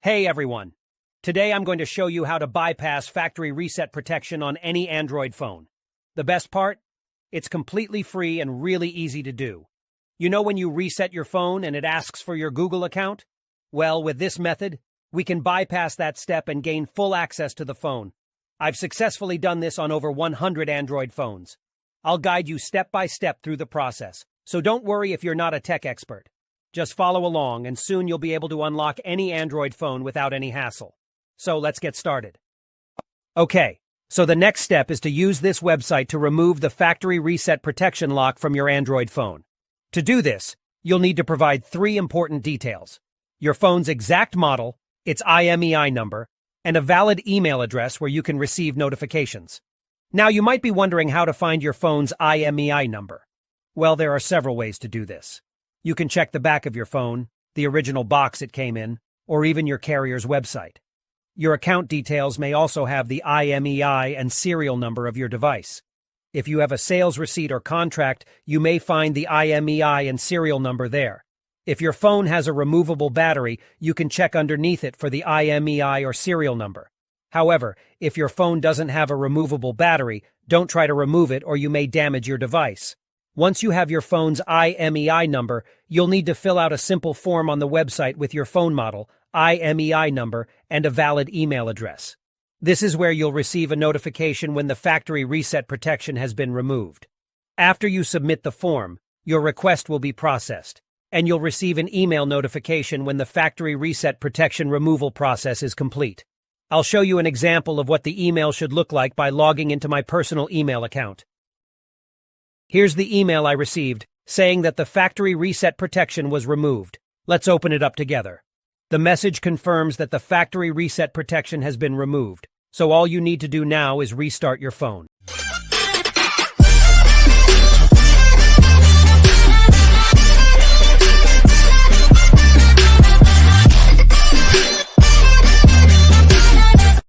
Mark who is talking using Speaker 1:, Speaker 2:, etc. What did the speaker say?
Speaker 1: Hey everyone! Today I'm going to show you how to bypass factory reset protection on any Android phone. The best part? It's completely free and really easy to do. You know when you reset your phone and it asks for your Google account? Well, with this method, we can bypass that step and gain full access to the phone. I've successfully done this on over 100 Android phones. I'll guide you step by step through the process, so don't worry if you're not a tech expert. Just follow along, and soon you'll be able to unlock any Android phone without any hassle. So let's get started. Okay, so the next step is to use this website to remove the factory reset protection lock from your Android phone. To do this, you'll need to provide 3 important details: your phone's exact model, its IMEI number, and a valid email address where you can receive notifications. Now, you might be wondering how to find your phone's IMEI number. Well, there are several ways to do this. You can check the back of your phone, the original box it came in, or even your carrier's website. Your account details may also have the IMEI and serial number of your device. If you have a sales receipt or contract, you may find the IMEI and serial number there. If your phone has a removable battery, you can check underneath it for the IMEI or serial number. However, if your phone doesn't have a removable battery, don't try to remove it or you may damage your device. Once you have your phone's IMEI number, you'll need to fill out a simple form on the website with your phone model, IMEI number, and a valid email address. This is where you'll receive a notification when the factory reset protection has been removed. After you submit the form, your request will be processed, and you'll receive an email notification when the factory reset protection removal process is complete. I'll show you an example of what the email should look like by logging into my personal email account. Here's the email I received, saying that the factory reset protection was removed. Let's open it up together. The message confirms that the factory reset protection has been removed, so all you need to do now is restart your phone.